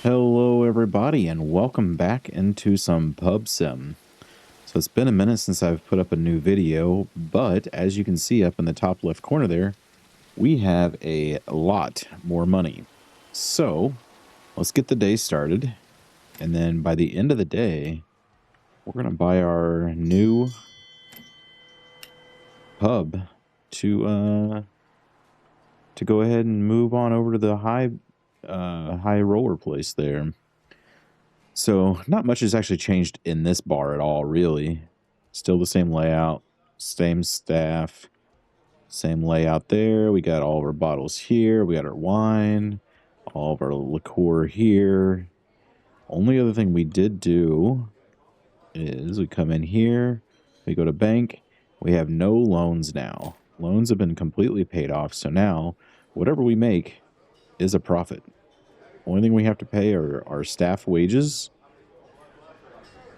Hello everybody and welcome back into some pub sim. So it's been a minute since I've put up a new video, but as you can see up in the top left corner there, we have a lot more money. So let's get the day started, and then by the end of the day, we're going to buy our new pub to go ahead and move on over to the high roller place there. So not much has actually changed in this bar at all, really. Still the same layout, same staff, same layout there. We got all of our bottles here. We got our wine, all of our liqueur here. Only other thing we did do is we come in here, we go to bank. We have no loans now. Loans have been completely paid off. So now whatever we make is a profit. Only thing we have to pay are our staff wages.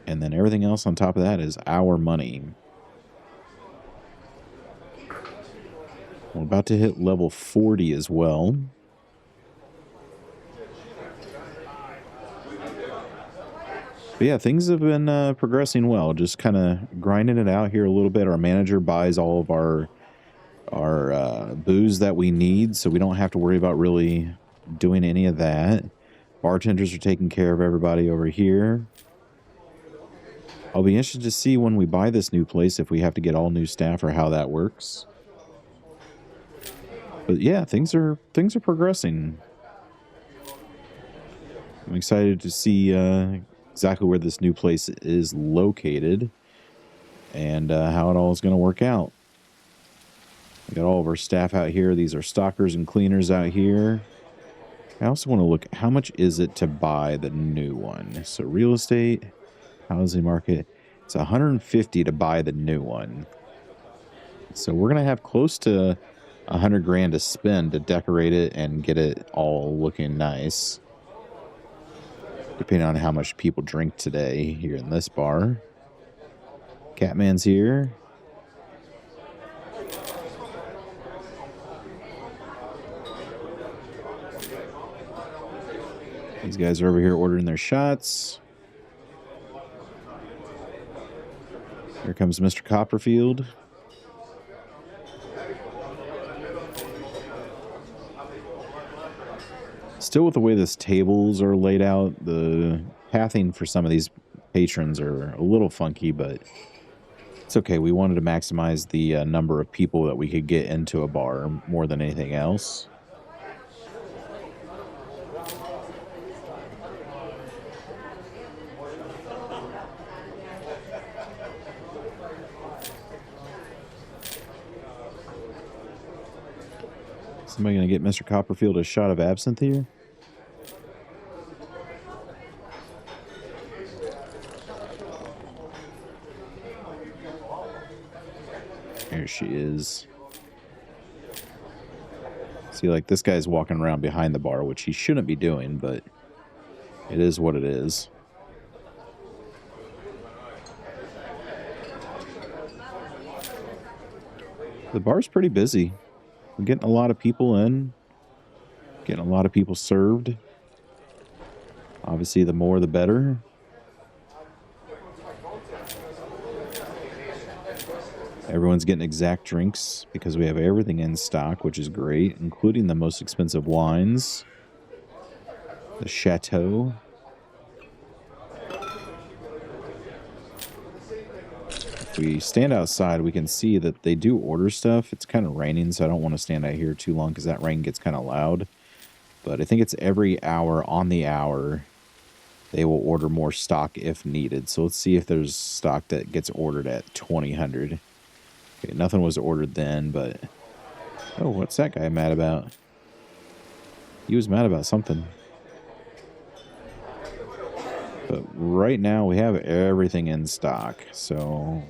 And then everything else on top of that is our money. We're about to hit level 40 as well. But yeah, things have been progressing well. Just kind of grinding it out here a little bit. Our manager buys all of our booze that we need, so we don't have to worry about really doing any of that. Bartenders are taking care of everybody over here. I'll be interested to see when we buy this new place if we have to get all new staff or how that works. But yeah, things are progressing. I'm excited to see exactly where this new place is located and how it all is going to work out. We got all of our staff out here. These are stockers and cleaners out here. I also want to look, how much is it to buy the new one? So real estate, housing market, it's $150 to buy the new one. So we're going to have close to $100 grand to spend to decorate it and get it all looking nice, depending on how much people drink today here in this bar. Catman's here. These guys are over here ordering their shots. Here comes Mr. Copperfield. Still with the way this tables are laid out, the pathing for some of these patrons are a little funky, but it's okay. We wanted to maximize the number of people that we could get into a bar more than anything else. Somebody going to get Mr. Copperfield a shot of absinthe here? There she is. See, like, this guy's walking around behind the bar, which he shouldn't be doing, but it is what it is. The bar's pretty busy. We're getting a lot of people in, getting a lot of people served. Obviously, the more the better. Everyone's getting exact drinks because we have everything in stock, which is great, including the most expensive wines. The Chateau. If we stand outside, we can see that they do order stuff. It's kind of raining, so I don't want to stand out here too long because that rain gets kind of loud. But I think it's every hour on the hour they will order more stock if needed. So let's see if there's stock that gets ordered at 2000. Okay, nothing was ordered then, but... Oh, what's that guy mad about? He was mad about something. But right now we have everything in stock, so...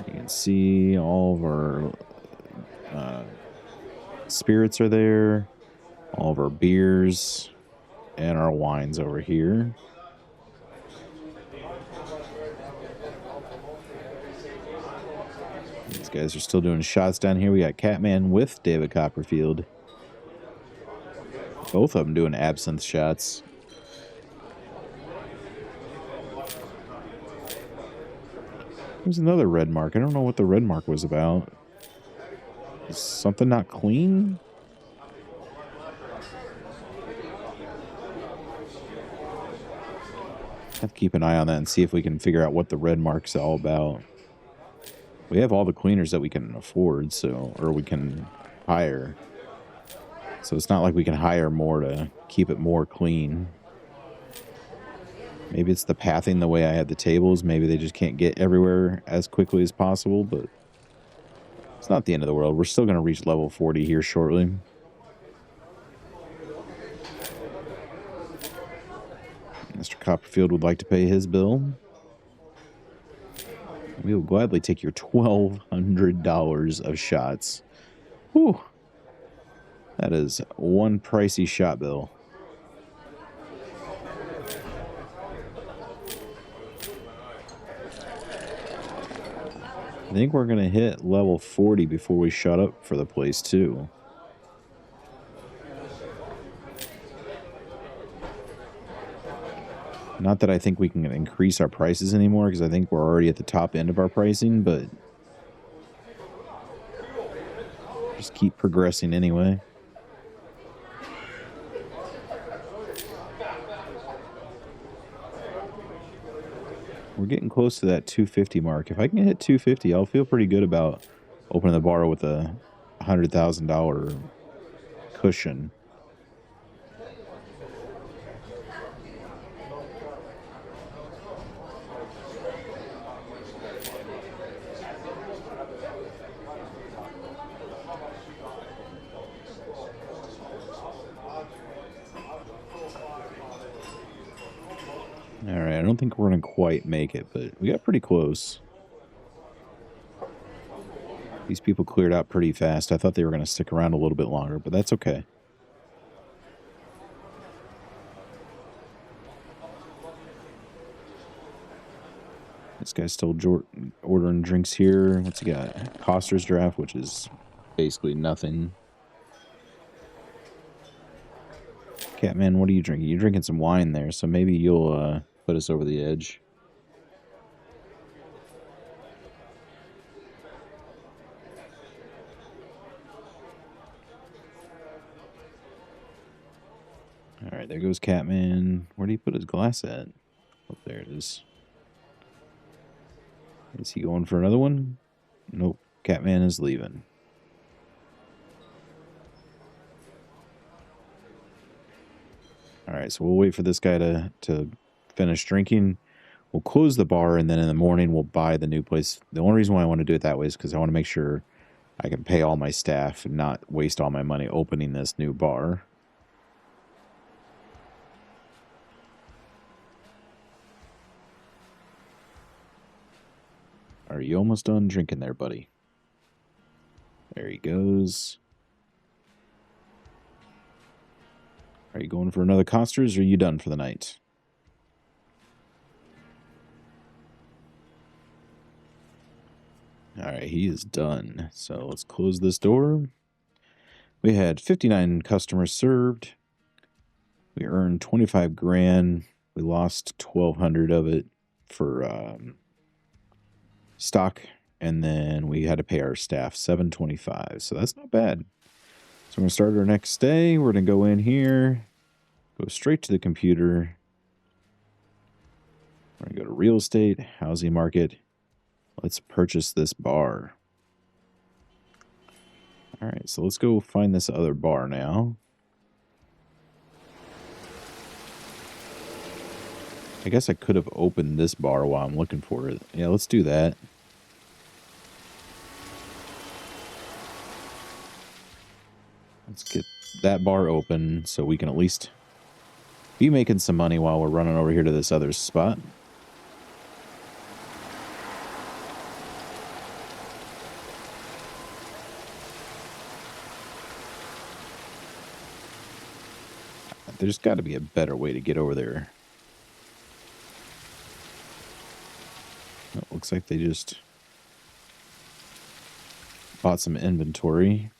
You can see all of our spirits are there, all of our beers, and our wines over here. These guys are still doing shots down here. We got Catman with David Copperfield. Both of them doing absinthe shots. There's another red mark. I don't know what the red mark was about. Is something not clean? Have to keep an eye on that and see if we can figure out what the red mark's all about. We have all the cleaners that we can afford, so, or we can hire. So it's not like we can hire more to keep it more clean. Maybe it's the pathing the way I had the tables. Maybe they just can't get everywhere as quickly as possible, but it's not the end of the world. We're still going to reach level 40 here shortly. Mr. Copperfield would like to pay his bill. We will gladly take your $1,200 of shots. Whew. That is one pricey shot bill. I think we're going to hit level 40 before we shut up for the place, too. Not that I think we can increase our prices anymore, because I think we're already at the top end of our pricing, but just keep progressing anyway. We're getting close to that 250 mark. If I can hit 250, I'll feel pretty good about opening the bar with a $100,000 cushion. Alright, I don't think we're going to quite make it, but we got pretty close. These people cleared out pretty fast. I thought they were going to stick around a little bit longer, but that's okay. This guy's still ordering drinks here. What's he got? Coster's draft, which is basically nothing. Catman, what are you drinking? You're drinking some wine there, so maybe you'll put us over the edge. Alright, there goes Catman. Where did he put his glass at? Oh, there it is. Is he going for another one? Nope. Catman is leaving. Alright, so we'll wait for this guy to finish drinking. We'll close the bar, and then in the morning we'll buy the new place. The only reason why I want to do it that way is because I want to make sure I can pay all my staff and not waste all my money opening this new bar. Are you almost done drinking there, buddy? There he goes. Are you going for another Costers, or are you done for the night? Alright, he is done. So let's close this door. We had 59 customers served. We earned 25 grand. We lost 1,200 of it for stock, and then we had to pay our staff $725. So that's not bad. So we're going to start our next day. We're going to go in here, go straight to the computer. We're going to go to real estate, housing market. Let's purchase this bar. All right, so let's go find this other bar now. I guess I could have opened this bar while I'm looking for it. Yeah, let's do that. Let's get that bar open so we can at least be making some money while we're running over here to this other spot. There's got to be a better way to get over there. It looks like they just bought some inventory.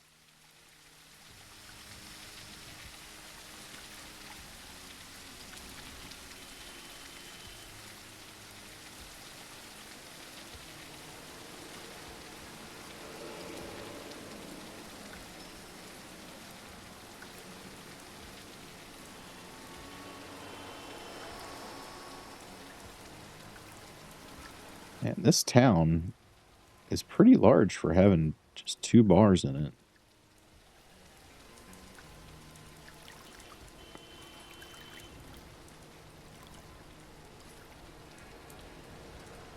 Man, this town is pretty large for having just 2 bars in it.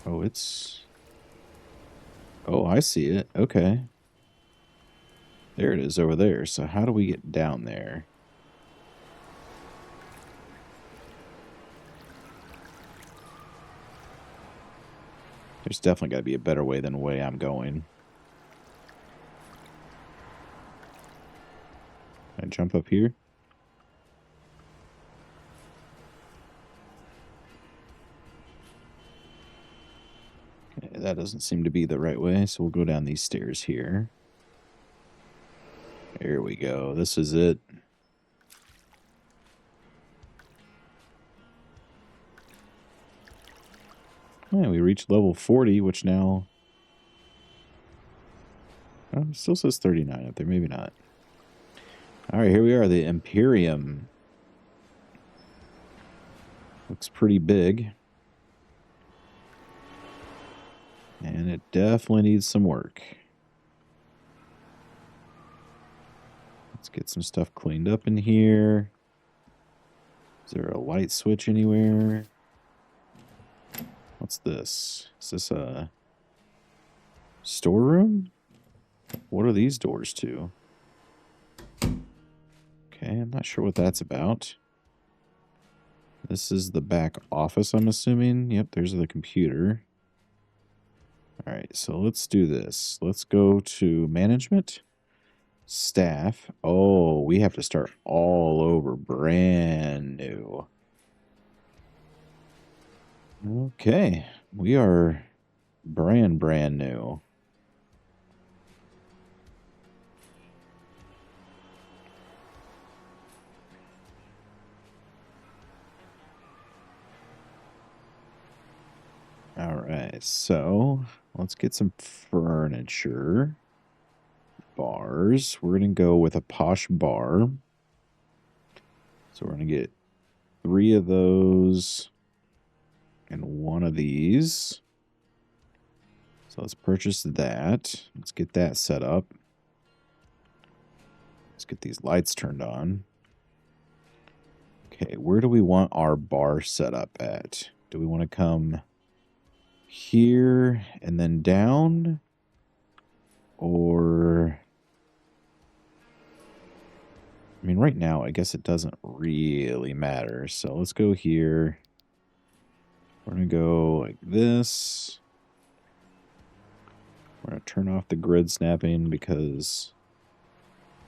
Oh, it's... Oh, I see it. Okay. There it is over there. So how do we get down there? There's definitely got to be a better way than the way I'm going. Can I jump up here? Okay, that doesn't seem to be the right way, so we'll go down these stairs here. There we go. This is it. Yeah, we reached level 40, which now... Oh, it still says 39 up there. Maybe not. Alright, here we are. The Imperium. Looks pretty big. And it definitely needs some work. Let's get some stuff cleaned up in here. Is there a light switch anywhere? What's this? Is this a storeroom? What are these doors to? Okay, I'm not sure what that's about. This is the back office, I'm assuming. Yep, there's the computer. Alright, so let's do this. Let's go to management. Staff. Oh, we have to start all over. Brand new. Okay, we are brand new. Alright, so let's get some furniture. Bars. We're going to go with a posh bar. So we're going to get 3 of those and 1 of these. So let's purchase that. Let's get that set up. Let's get these lights turned on. Okay, where do we want our bar set up at? Do we want to come here and then down? Or... I mean, right now, I guess it doesn't really matter. So let's go here. We're going to go like this. We're going to turn off the grid snapping because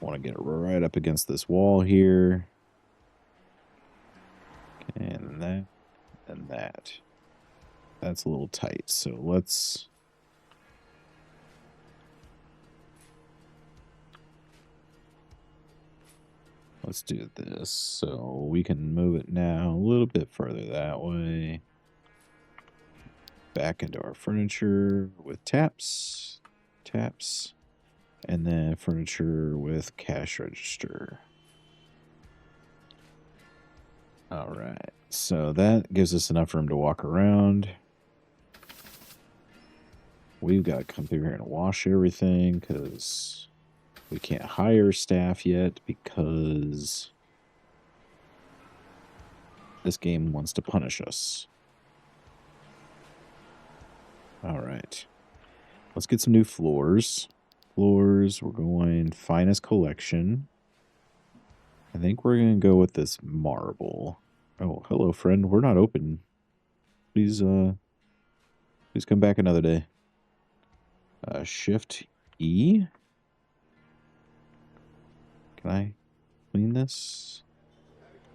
I want to get it right up against this wall here. And that, and that. That's a little tight. So let's... Let's do this so we can move it now a little bit further that way. Back into our furniture with taps, and then furniture with cash register. All right, so that gives us enough room to walk around. We've got to come through here and wash everything because... we can't hire staff yet because this game wants to punish us. All right. Let's get some new floors. Floors, we're going finest collection. I think we're going to go with this marble. Oh, hello, friend. We're not open. Please come back another day. Shift E. Can I clean this?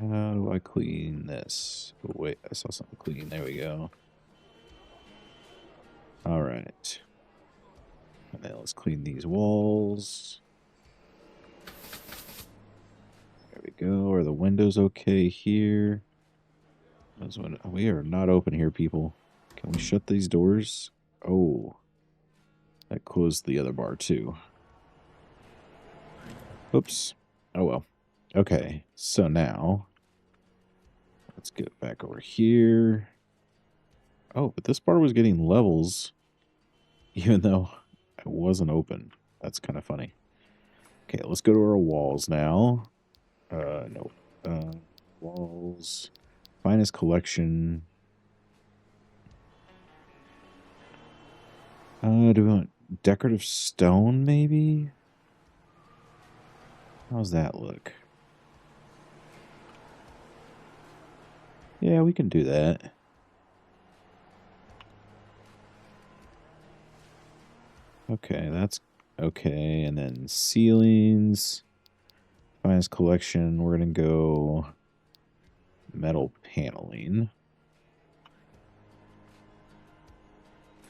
How do I clean this? Oh, wait, I saw something clean. There we go. All right. And then let's clean these walls. There we go. Are the windows okay here? We are not open here, people. Can we shut these doors? Oh. That closed the other bar, too. Oops. Oh, well. Okay, so now let's get back over here. Oh, but this bar was getting levels even though it wasn't open. That's kind of funny. Okay, let's go to our walls now. No. Walls. Finest collection. Do we want decorative stone, maybe? How's that look? Yeah, we can do that. Okay, that's okay. And then ceilings. Finest collection. We're going to go metal paneling.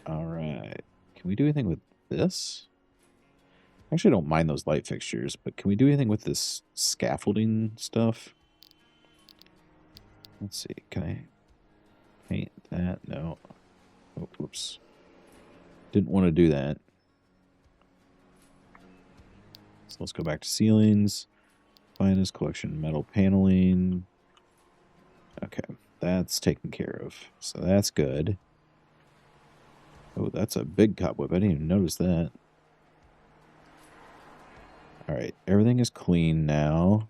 All right. Can we do anything with this? I actually don't mind those light fixtures, but can we do anything with this scaffolding stuff? Let's see. Can I paint that? No. Oh, whoops. Didn't want to do that. So let's go back to ceilings. Finest collection metal paneling. Okay, that's taken care of. So that's good. Oh, that's a big cobweb. I didn't even notice that. All right, everything is clean now.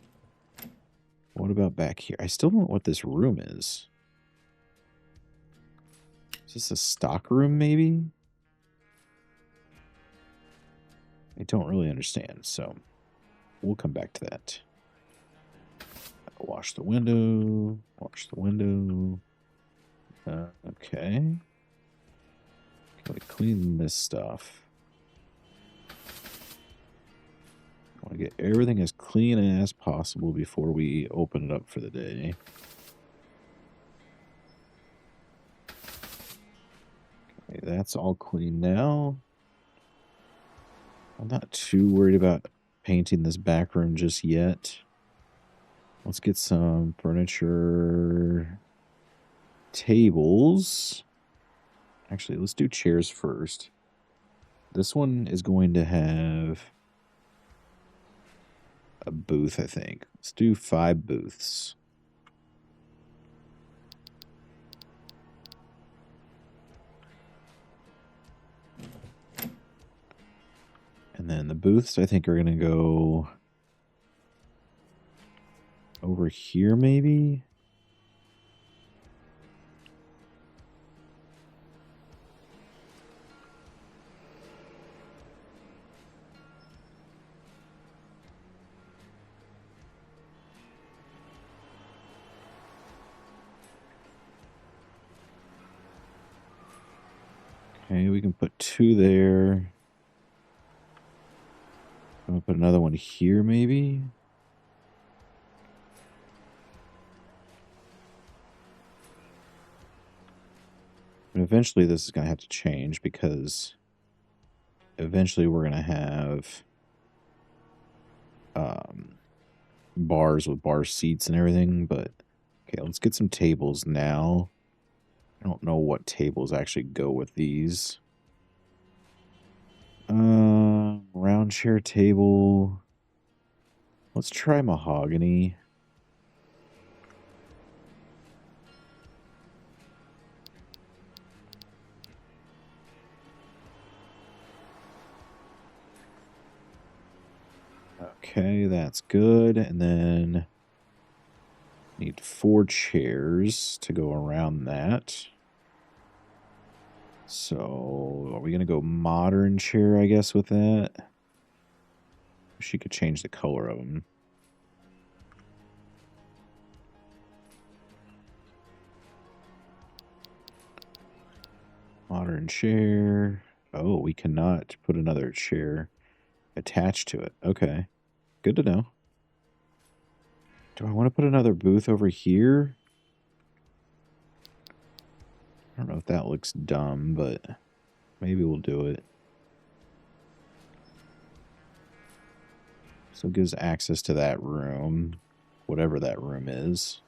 What about back here? I still don't know what this room is. Is this a stock room, maybe? I don't really understand, so we'll come back to that. Wash the window. Wash the window. Okay. Can we clean this stuff? I want to get everything as clean as possible before we open it up for the day. Okay, that's all clean now. I'm not too worried about painting this back room just yet. Let's get some furniture. Tables. Actually, let's do chairs first. This one is going to have a booth, I think. Let's do 5 booths. And then the booths, I think, are going to go over here, maybe? Okay, we can put 2 there. I'm going to put another one here, maybe? But eventually this is going to have to change because eventually we're going to have bars with bar seats and everything. But okay, let's get some tables now. I don't know what tables actually go with these. Round chair table. Let's try mahogany. Okay, that's good. And then need 4 chairs to go around that. So, are we going to go modern chair, I guess, with that? She could change the color of them. Modern chair. Oh, we cannot put another chair attached to it. Okay. Good to know. Do I want to put another booth over here? I don't know if that looks dumb, but maybe we'll do it. So it gives access to that room, whatever that room is.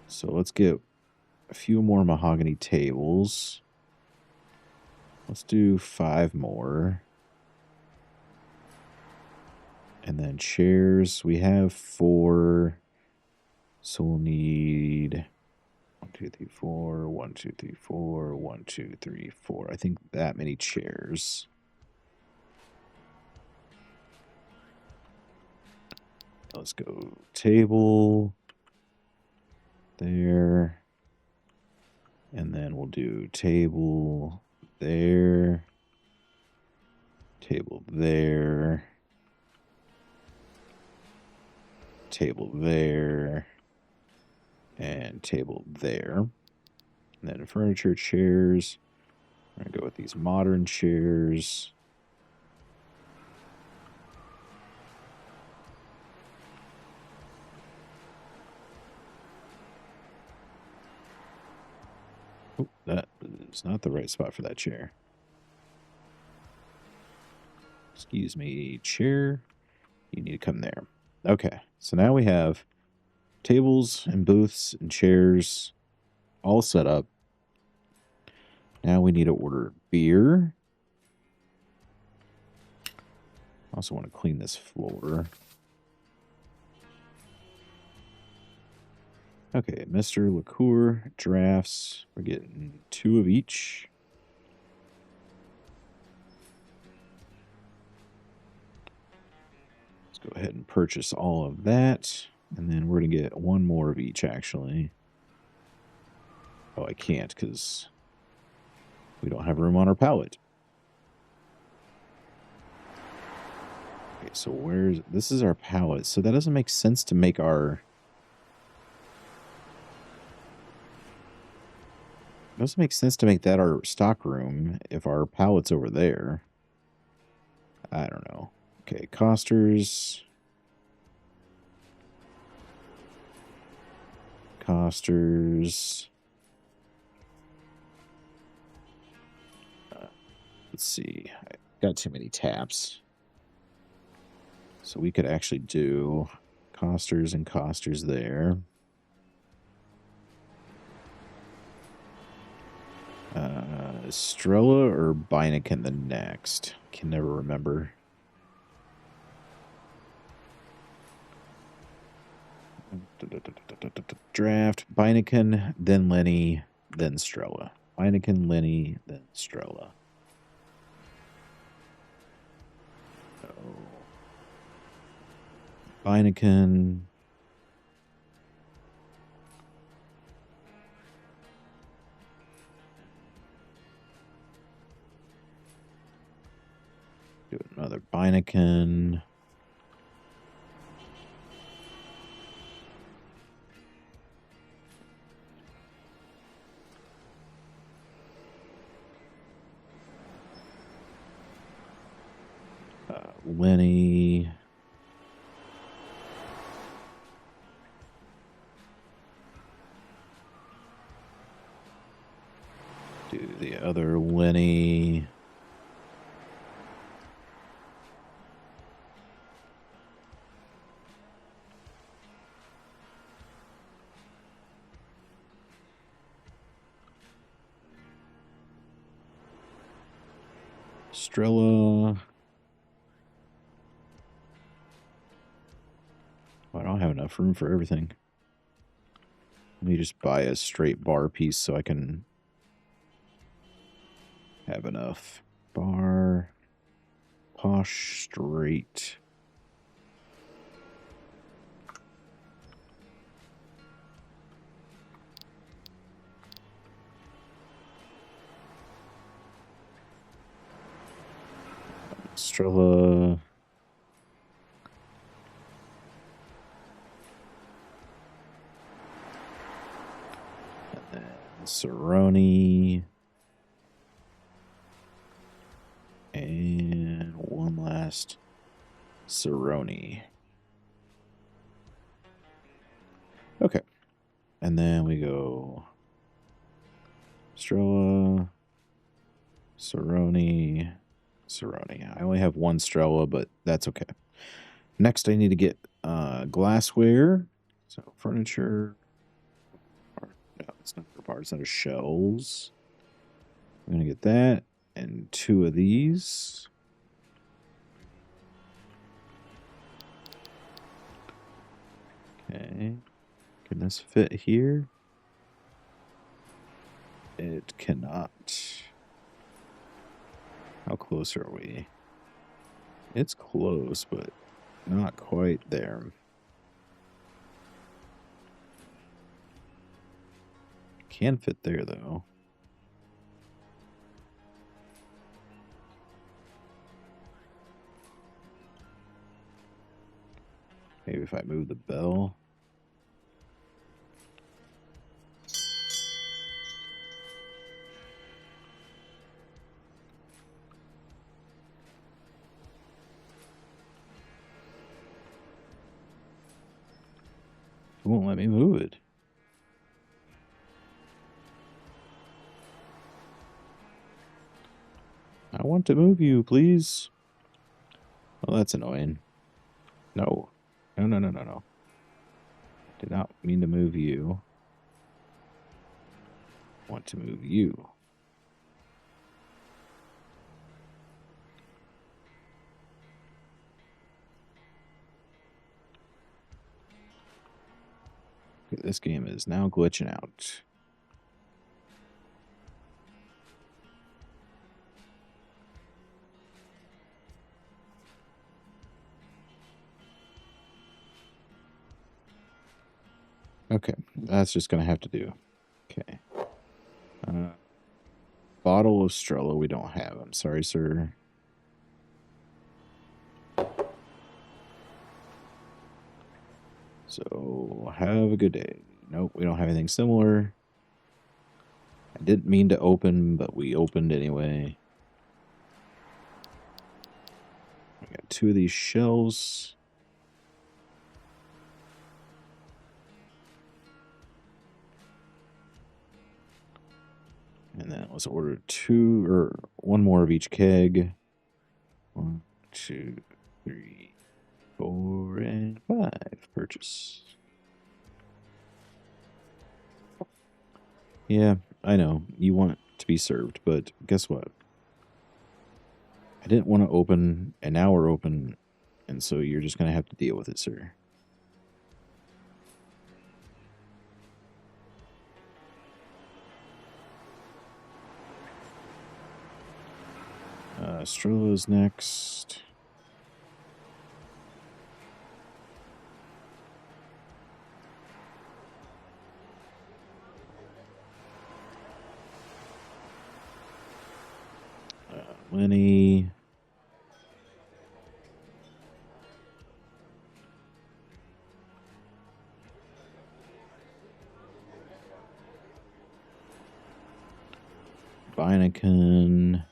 So let's get a few more mahogany tables. Let's do 5 more. And then chairs, we have 4. So we'll need 1, 2, 2, 3, 4. 1, 2, 3, 4. 1, 2, 3, 4. I think that many chairs. Let's go table there. And then we'll do table there. Table there. Table there. And table there. And then furniture chairs. I'm going to go with these modern chairs. Oh, that is not the right spot for that chair. Excuse me, chair. You need to come there. Okay, so now we have tables and booths and chairs all set up. Now we need to order beer. I also want to clean this floor. Okay, Mr. Liqueur drafts. We're getting 2 of each. Let's go ahead and purchase all of that. And then we're going to get 1 more of each, actually. Oh, I can't because we don't have room on our pallet. Okay, so this is our pallet. So that doesn't make sense to make our... It doesn't make sense to make that our stock room if our pallet's over there. I don't know. Okay, costers. Costers. Let's see. I got too many tabs. So we could actually do costers and costers there. Strella or Beineken the next? Can never remember. Draft Beineken, then Lenny, then Strella. Beineken, Lenny, then Strella. Beineken. Do another Beineken. Lenny. Do the other Lenny. Strella. I don't have enough room for everything. Let me just buy a straight bar piece so I can have enough. Bar. Posh straight. Strella. And then Cerrone. And one last Cerrone. Okay. And then we go Strella, Cerrone, Cerrone. I only have 1 Strella, but that's okay. Next, I need to get glassware. So furniture. No, it's not for parts. That are shelves. I'm going to get that and 2 of these. Okay. Can this fit here? It cannot. How close are we? It's close, but not quite there. Can fit there, though. Maybe if I move the bell. It won't let me move it. I want to move you, please. Oh, that's annoying. No. No, no, no, no, no. Did not mean to move you. Want to move you. Okay, this game is now glitching out. Okay, that's just going to have to do. Okay. Bottle of Strella we don't have. I'm sorry, sir. So, have a good day. Nope, we don't have anything similar. I didn't mean to open, but we opened anyway. We got 2 of these shells. And then let's order 2 or 1 more of each keg. 1, 2, 3, 4, and 5. Purchase. Yeah, I know. You want it to be served, but guess what? I didn't want to open, and now we're open, and so you're just going to have to deal with it, sir. Strella's next. Lenny. Beineken.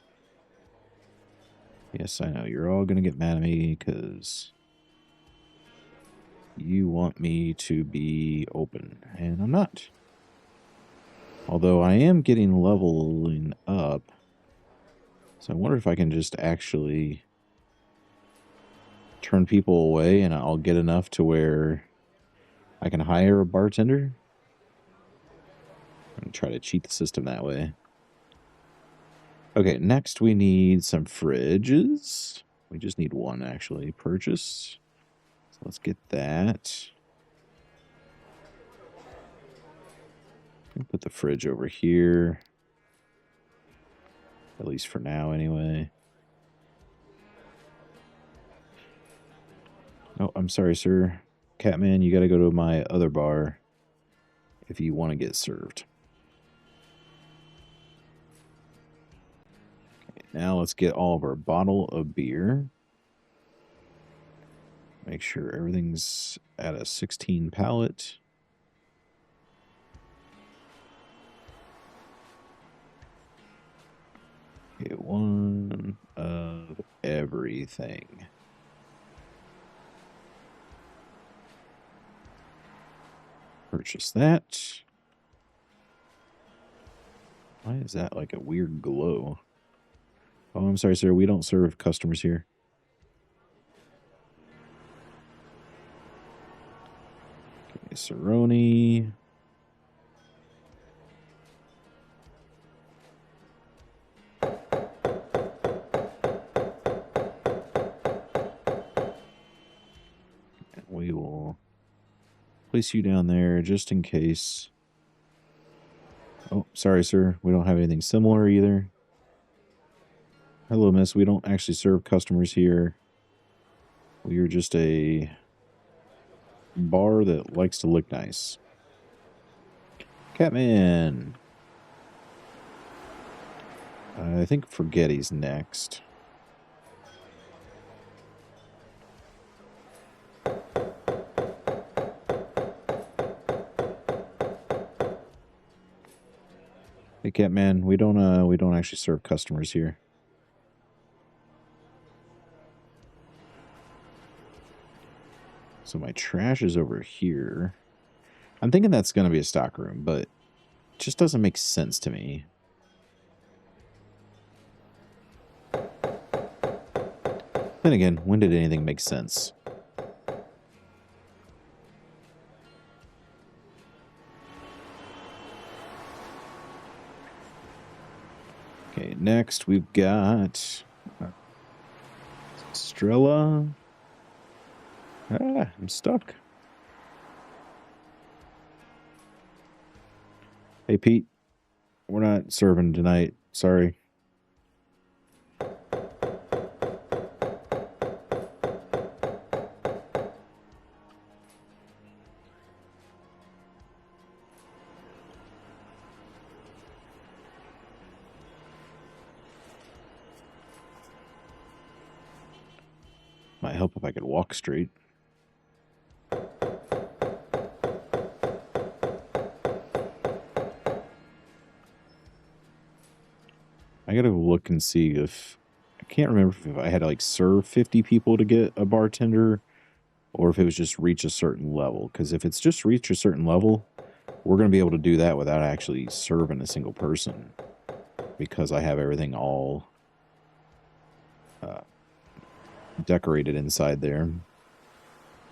Yes, I know. You're all going to get mad at me because you want me to be open, and I'm not. Although I am getting leveling up. So I wonder if I can just actually turn people away and I'll get enough to where I can hire a bartender and try to cheat the system that way. Okay, next we need some fridges. We just need 1 actually. Purchase. So let's get that. Put the fridge over here. At least for now, anyway. Oh, I'm sorry, sir. Catman, you got to go to my other bar if you want to get served. Okay, now let's get all of our bottle of beer. Make sure everything's at a 16 pallet. Get 1 of everything. Purchase that. Why is that like a weird glow? Oh, I'm sorry, sir. We don't serve customers here. Okay, Cerrone. We will place you down there just in case Oh, sorry, sir. We don't have anything similar either. Hello, miss. We don't actually serve customers here. We are just a bar that likes to look nice. Catman. I think Forgetty's next. Hey, Catman. We don't actually serve customers here. So my trash is over here. I'm thinking that's going to be a stock room, but it just doesn't make sense to me. Then again, when did anything make sense? Okay, next we've got Strella. Ah, I'm stuck. Hey, Pete. We're not serving tonight. Sorry. Might help if I could walk straight. I gotta look and see if... I can't remember if I had to, like, serve 50 people to get a bartender or if it was just reach a certain level. Because if it's just reach a certain level, we're going to be able to do that without actually serving a single person. Because I have everything all decorated inside there.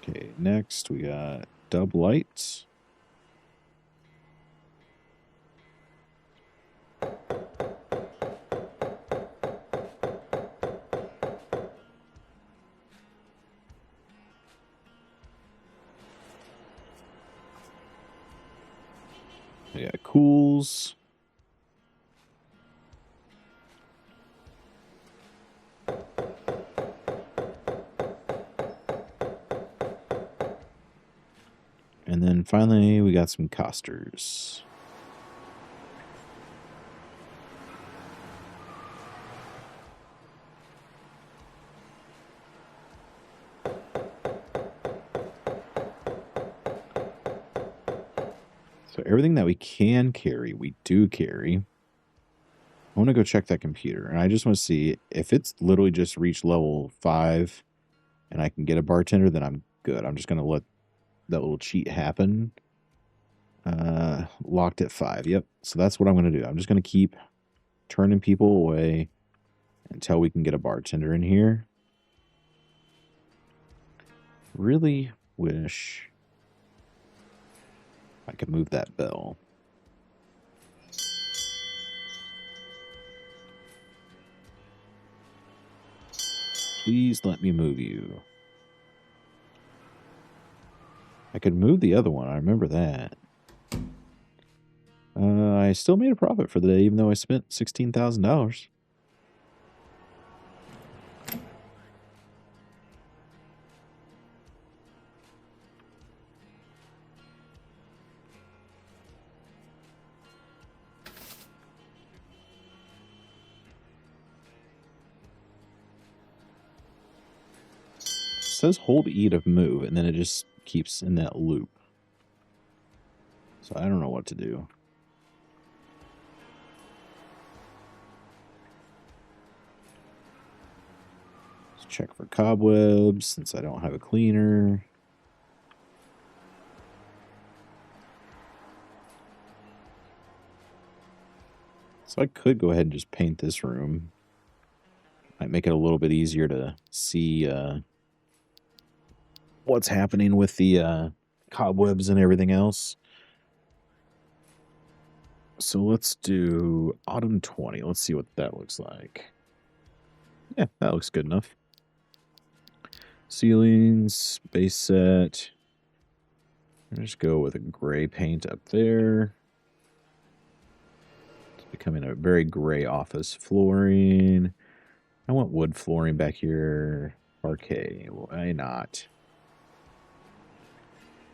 Okay, next we got Dub Light. We got Cools. And then finally, we got some Costers. So everything that we can carry, we do carry. I want to go check that computer, and I just want to see if it's literally just reached level 5 and I can get a bartender, then I'm good. I'm just going to let that little cheat happen. Locked at 5. Yep. So that's what I'm going to do. I'm just going to keep turning people away until we can get a bartender in here. Really wish I could move that bell. Please let me move you. I could move the other one. I remember that. I still made a profit for the day, even though I spent $16,000. It says hold E to move, and then it just keeps in that loop. So I don't know what to do. Let's check for cobwebs, since I don't have a cleaner. So I could go ahead and just paint this room. Might make it a little bit easier to see what's happening with the cobwebs and everything else. So let's do Autumn 20. Let's see what that looks like. Yeah, that looks good enough. Ceilings, base set. Just go with a gray paint up there. becoming a very gray office. Flooring. I want wood flooring back here. Parquet. Why not?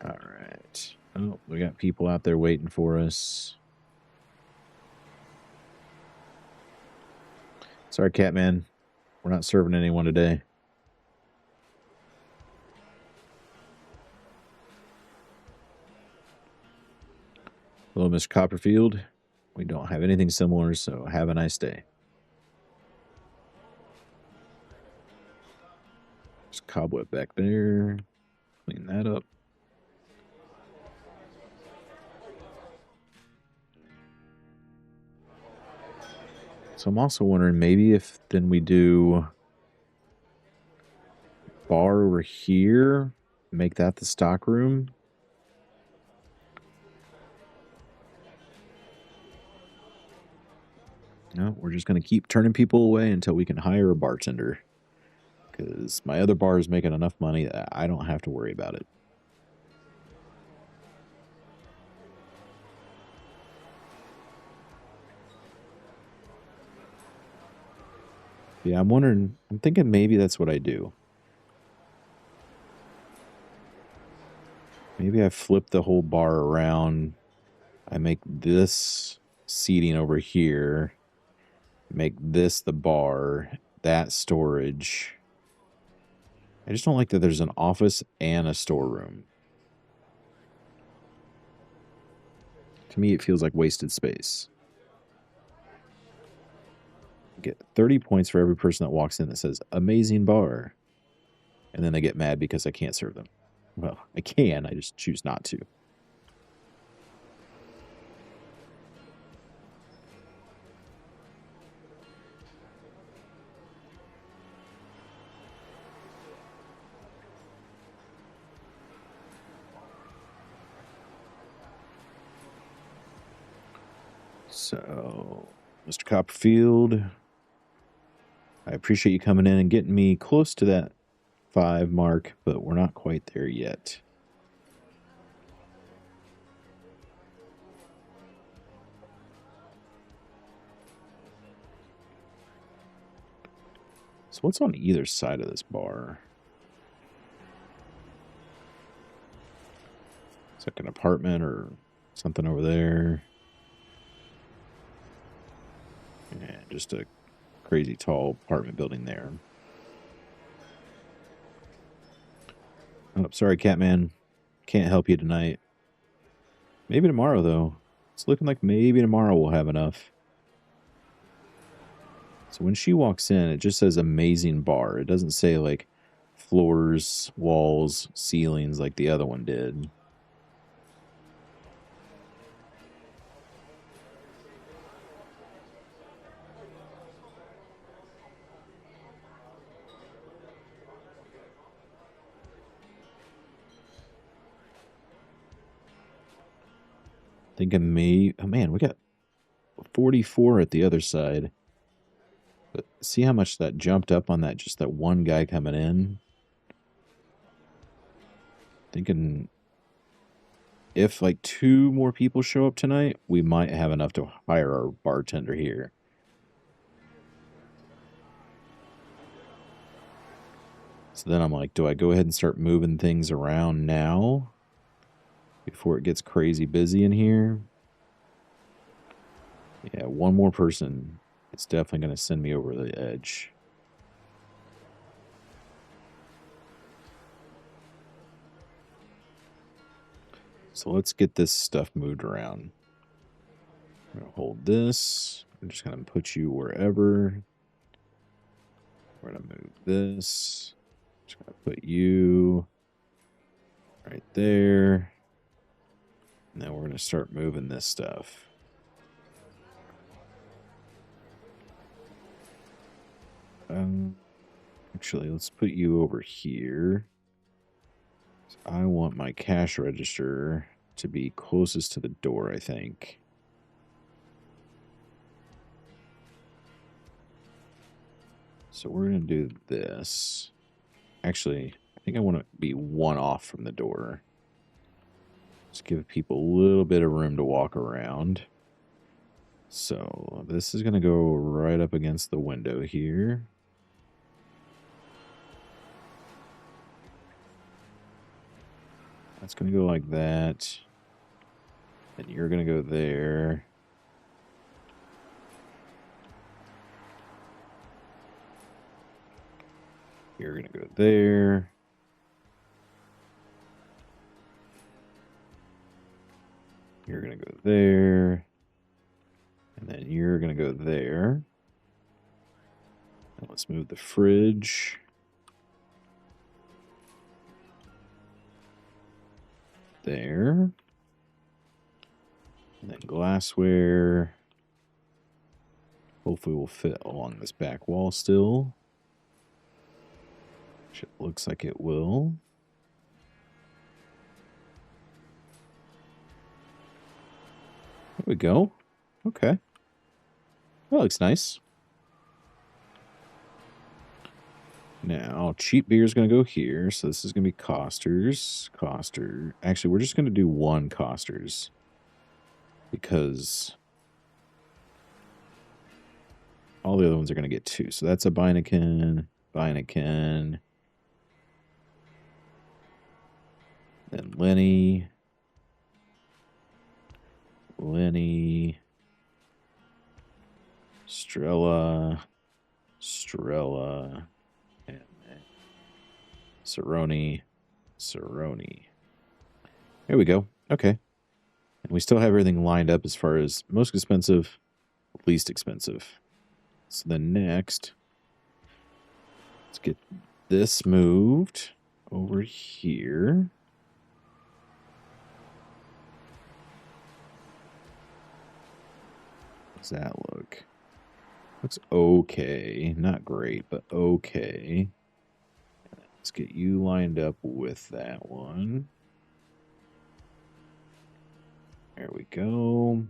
All right. Oh, we got people out there waiting for us. Sorry, Catman. We're not serving anyone today. Hello, Mr. Copperfield. We don't have anything similar, so have a nice day. There's a cobweb back there. Clean that up. So I'm also wondering maybe if then we do bar over here, make that the stock room. No, we're just going to keep turning people away until we can hire a bartender. Because my other bar is making enough money that I don't have to worry about it. Yeah, I'm thinking maybe that's what I do. Maybe I flip the whole bar around. I make this seating over here. Make this the bar. That storage. I just don't like that there's an office and a storeroom. To me, it feels like wasted space. Get 30 points for every person that walks in that says, amazing bar. And then they get mad because I can't serve them. Well, I can, I just choose not to. So, Mr. Copperfield, I appreciate you coming in and getting me close to that 5 mark, but we're not quite there yet. So what's on either side of this bar? It's like an apartment or something over there. Yeah, just a crazy tall apartment building there. Oh, sorry, Catman. Can't help you tonight. Maybe tomorrow, though. It's looking like maybe tomorrow we'll have enough. So when she walks in, it just says amazing bar. It doesn't say, like, floors, walls, ceilings like the other one did. Thinking me, oh man, we got 44 at the other side. But see how much that jumped up on that, just that one guy coming in? Thinking if like 2 more people show up tonight, we might have enough to hire our bartender here. So then I'm like, do I go ahead and start moving things around now before it gets crazy busy in here? Yeah, 1 more person. It's definitely going to send me over the edge. So let's get this stuff moved around. I'm going to hold this. I'm just going to put you wherever. We're going to move this. Just going to put you right there. And then we're going to start moving this stuff. Actually, let's put you over here. So I want my cash register to be closest to the door, I think. So we're going to do this. Actually, I think I want to be 1 off from the door. Just give people a little bit of room to walk around. So this is going to go right up against the window here. That's going to go like that. And you're going to go there. You're going to go there. You're going to go there. And then you're going to go there. And let's move the fridge. There. And then glassware. Hopefully will fit along this back wall still. Which it looks like it will. There we go. Okay. That looks nice. Now, cheap beer is going to go here. So this is going to be Costers. Coster. Actually, we're just going to do one Costers. Because all the other ones are going to get two. So that's a Beineken. Beineken. Then Lenny. Lenny. Strella. Strella. And Cerrone. Cerrone. There we go. Okay. And we still have everything lined up as far as most expensive, least expensive. So then next, let's get this moved over here. How's that look? Looks okay. Not great, but okay. Let's get you lined up with that one. There we go.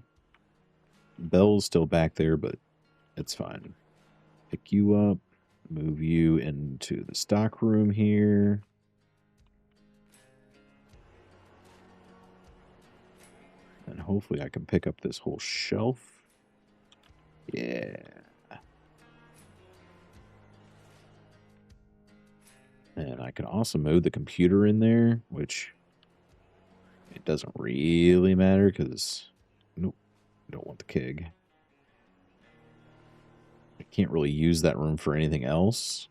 Bell's still back there, but it's fine. Pick you up. Move you into the stock room here. And hopefully I can pick up this whole shelf. Yeah. And I can also move the computer in there, which it doesn't really matter because, nope, I don't want the keg. I can't really use that room for anything else.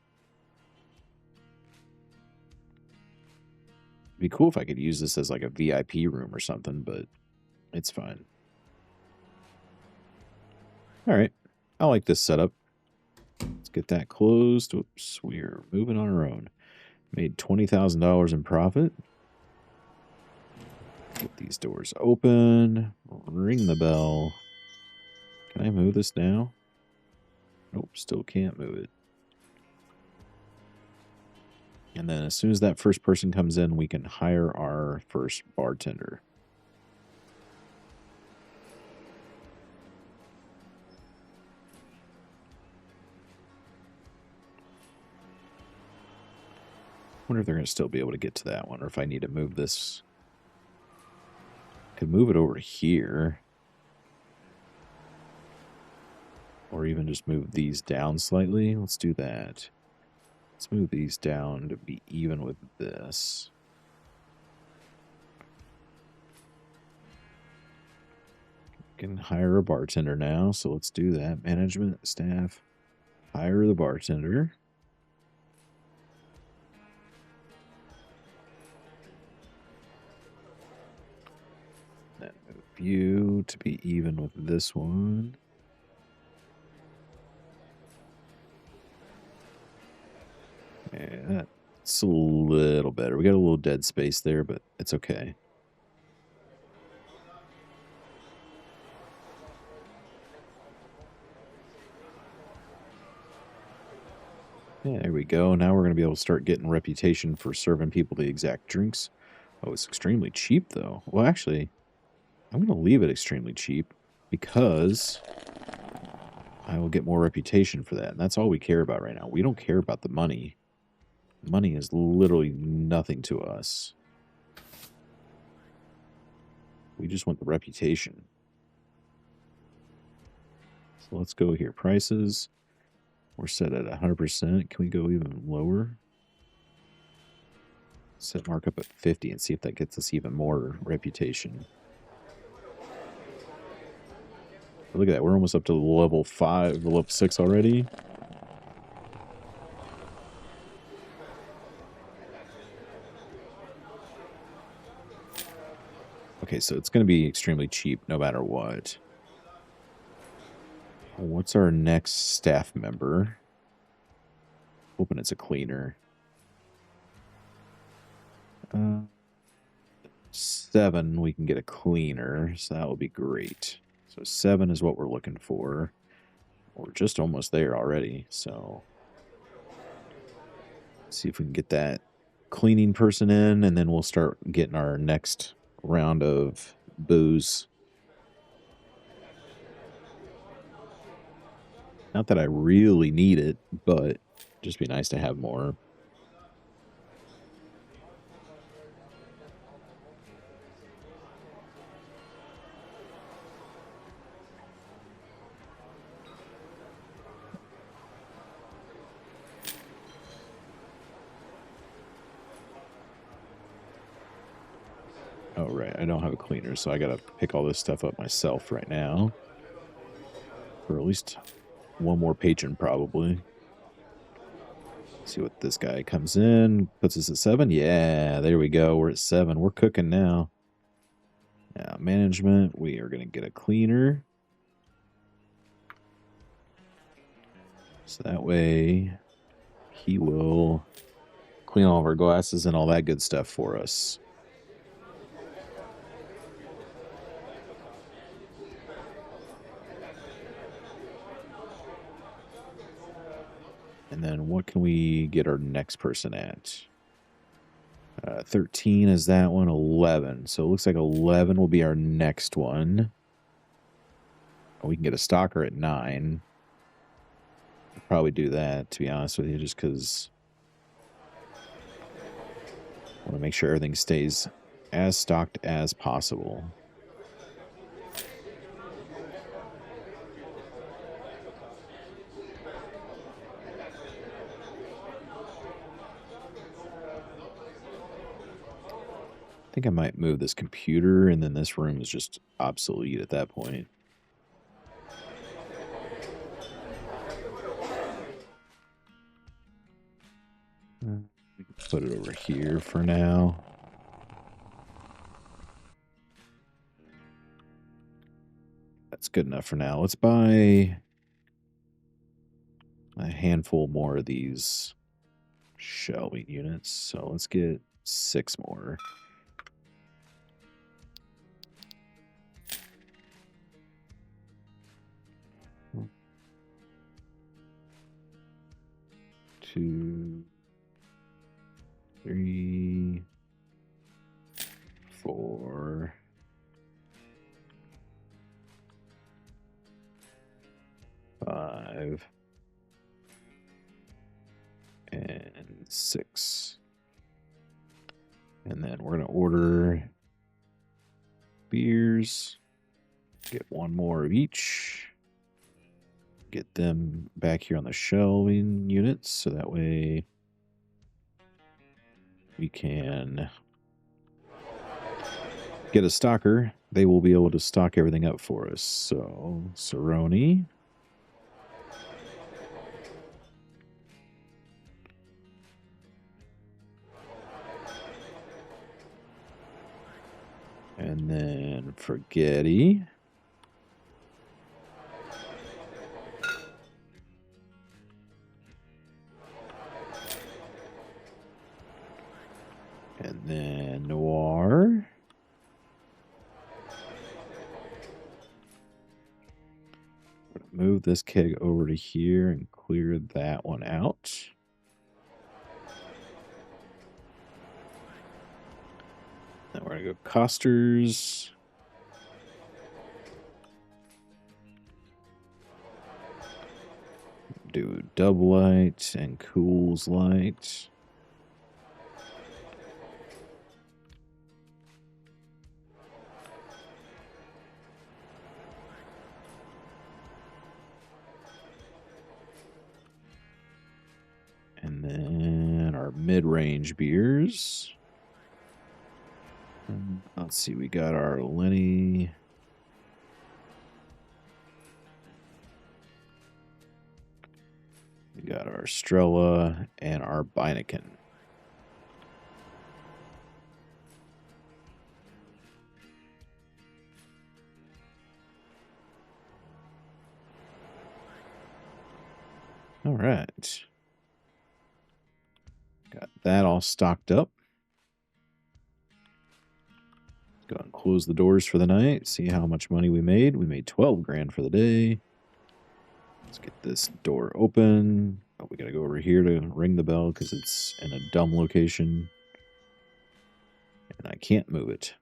It'd be cool if I could use this as like a VIP room or something, but it's fine. All right. I like this setup. Let's get that closed. Oops, we're moving on our own. Made $20,000 in profit. Get these doors open. Ring the bell. Can I move this now? Nope, still can't move it. And then as soon as that first person comes in, we can hire our first bartender. I wonder if they're going to still be able to get to that one, or if I need to move this. I could move it over here. Or even just move these down slightly. Let's do that. Let's move these down to be even with this. We can hire a bartender now, so let's do that. Management, staff, hire the bartender. Then move you to be even with this one. Yeah, it's a little better. We got a little dead space there, but it's okay. Yeah, there we go. Now we're going to be able to start getting reputation for serving people the exact drinks. Oh, it's extremely cheap, though. Well, actually, I'm going to leave it extremely cheap because I will get more reputation for that. And that's all we care about right now. We don't care about the money. Money is literally nothing to us. We just want the reputation. So let's go here. Prices. We're set at 100%. Can we go even lower? Set markup at 50 and see if that gets us even more reputation. Look at that. We're almost up to level 5, level 6 already. Okay, so it's going to be extremely cheap no matter what. What's our next staff member? Hoping it's a cleaner. 7, we can get a cleaner, so that will be great. So 7 is what we're looking for. We're just almost there already, so see if we can get that cleaning person in, and then we'll start getting our next round of booze. Not that I really need it, but just be nice to have more. Oh, right. I don't have a cleaner, so I got to pick all this stuff up myself right now. For at least one more patron, probably. See what this guy comes in. Puts us at 7. Yeah, there we go. We're at 7. We're cooking now. Now, management. We are going to get a cleaner. So that way, he will clean all of our glasses and all that good stuff for us. And then what can we get our next person at? 13 is that one. 11. So it looks like 11 will be our next one. We can get a stalker at 9. I'll probably do that, to be honest with you, just because I want to make sure everything stays as stocked as possible. I think I might move this computer, and then this room is just obsolete at that point. We can put it over here for now. That's good enough for now. Let's buy a handful more of these shelving units. So let's get 6 more. Two, 3, 4, 5, and 6. And then we're going to order beers. Get 1 more of each. Get them back here on the shelving units, so that way we can get a stalker. They will be able to stock everything up for us. So, Cerrone. And then Forgetti. And then Noir. Move this keg over to here and clear that one out. Then we're going to go Costers. Do Dub Light and Cools Light. mid-range beers. Let's see, we got our Lenny. We got our Strella and our Beineken. All right. Got that all stocked up. Go and close the doors for the night. See how much money we made. We made 12 grand for the day. Let's get this door open. Oh, we got to go over here to ring the bell because it's in a dumb location. And I can't move it.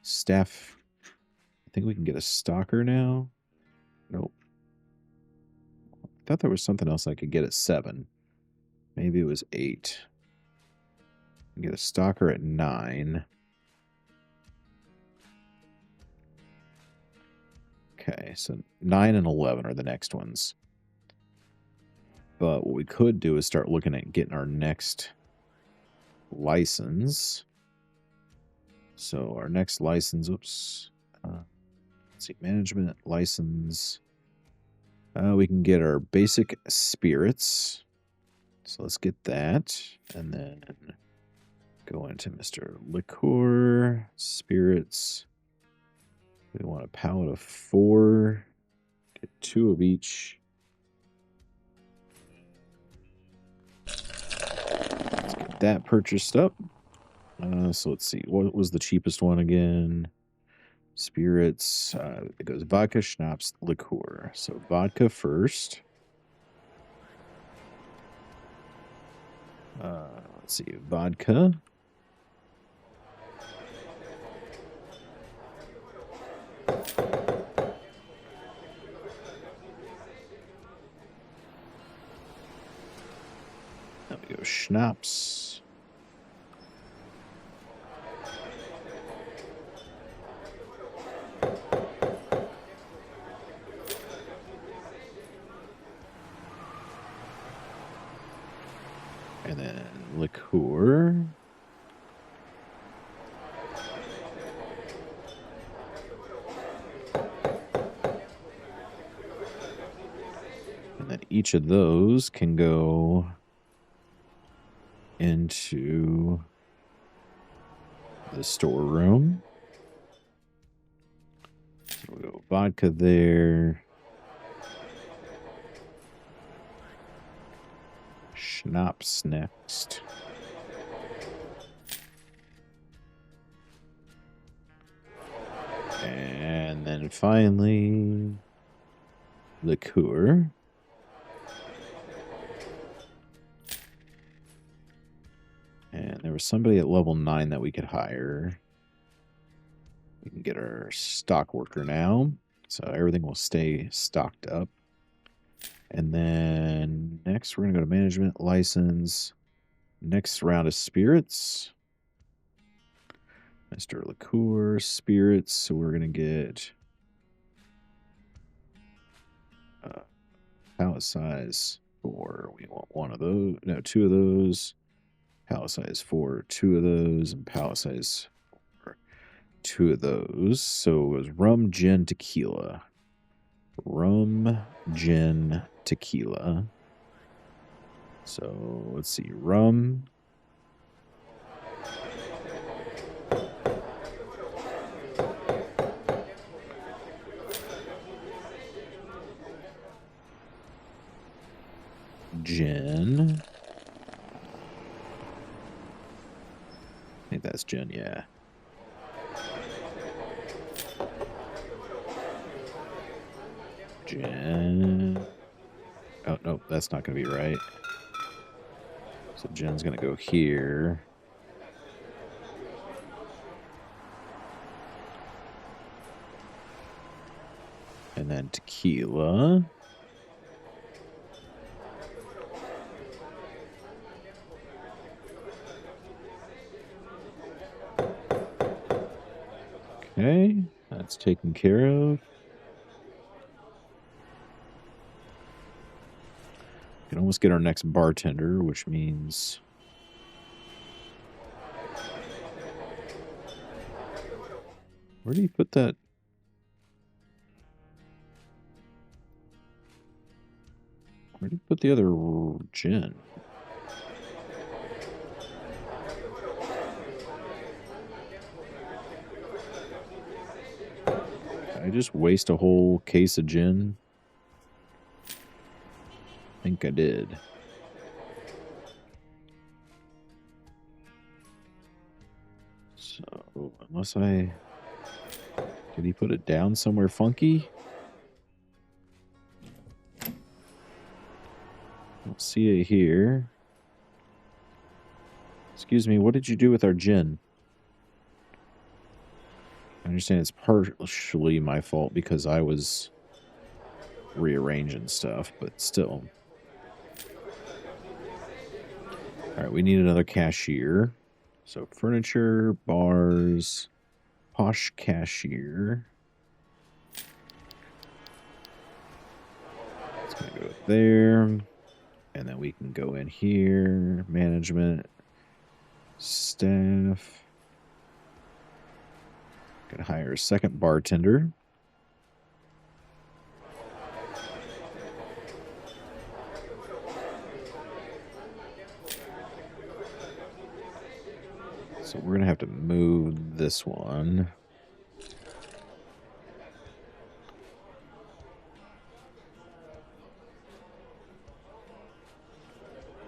Staff. I think we can get a stalker now. Nope. I thought there was something else I could get at 7. Maybe it was 8. Get a stalker at 9. Okay, so 9 and 11 are the next ones. But what we could do is start looking at getting our next license. So our next license, oops. Let's see, management license. We can get our basic spirits. So let's get that. And then go into Mr. Liqueur, spirits. We want a pallet of 4. Get 2 of each. Let's get that purchased up. So let's see. What was the cheapest one again? Spirits. It goes vodka, schnapps, liqueur. So vodka first. Let's see. Vodka. There we go. Schnapps. And then liqueur. And then each of those can go into the storeroom. So we'll go vodka there. Schnapps next. And then finally, liqueur. And there was somebody at level 9 that we could hire. We can get our stock worker now. So everything will stay stocked up. And then next we're going to go to management, license. Next round of spirits. Mr. Liqueur, spirits. So we're going to get pallet size 4. We want 1 of those. No, 2 of those. Pallet size 4, 2 of those. And pallet size 4, 2 of those. So it was rum, gin, tequila. Rum, gin, tequila. So let's see. Rum. Gin. I think that's gin, yeah. Gin. Oh, no, that's not going to be right. So gin's going to go here. And then tequila. Okay, that's taken care of. can almost get our next bartender, which means... Where do you put that? Where do you put the other gin? Did I just waste a whole case of gin? I think I did. So, unless I... Did he put it down somewhere funky? Don't see it here. Excuse me, what did you do with our gin? I understand it's partially my fault because I was rearranging stuff, but still. Alright, we need another cashier. So furniture, bars, posh cashier. It's going to go there. And then we can go in here. Management. Staff. Gonna hire a second bartender. So we're gonna have to move this one.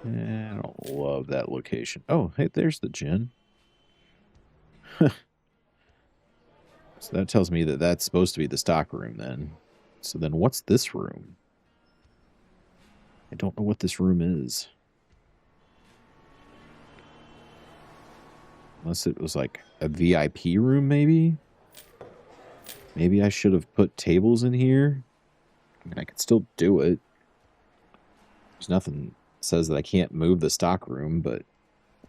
I don't love that location. Oh, hey, there's the gin. So that tells me that that's supposed to be the stock room then. So then what's this room? I don't know what this room is. Unless it was like a VIP room, maybe? Maybe I should have put tables in here. I mean, I could still do it. There's nothing that says that I can't move the stock room, but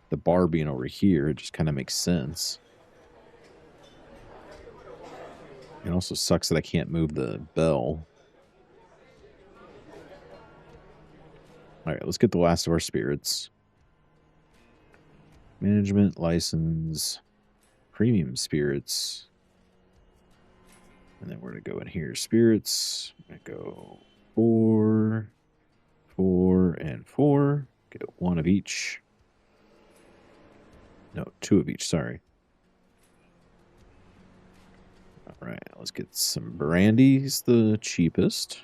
the bar being over here, it just kind of makes sense. It also sucks that I can't move the bell. Alright, let's get the last of our spirits. Management, license, premium spirits. And then we're going to go in here. Spirits. I'm going to go 4, 4, and 4. Get 1 of each. No, 2 of each, sorry. Alright, let's get some brandies, the cheapest.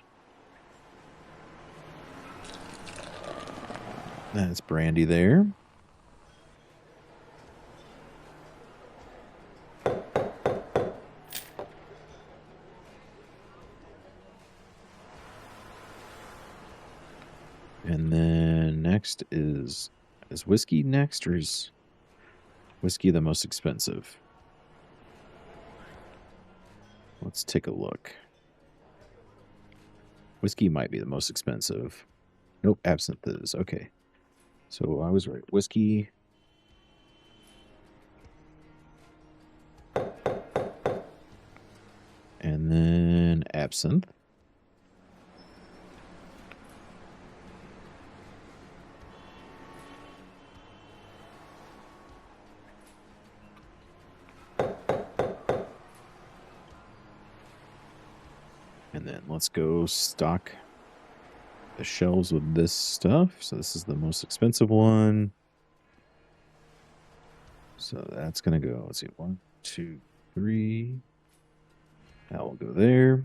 That's brandy there. And then next is whiskey next, or is whiskey the most expensive? Let's take a look. Whiskey might be the most expensive. Nope, absinthe is. Okay. So I was right. Whiskey. And then absinthe. And then let's go stock the shelves with this stuff. So this is the most expensive one. So that's going to go, let's see, 1, 2, 3. That will go there.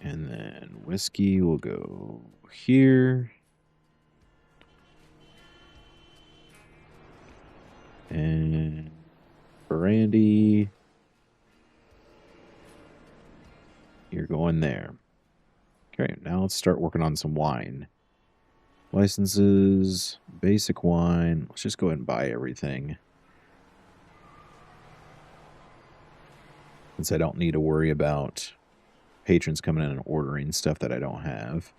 And then whiskey will go here. And brandy, you're going there. Okay, now let's start working on some wine. Licenses, basic wine. Let's just go ahead and buy everything. Since I don't need to worry about patrons coming in and ordering stuff that I don't have.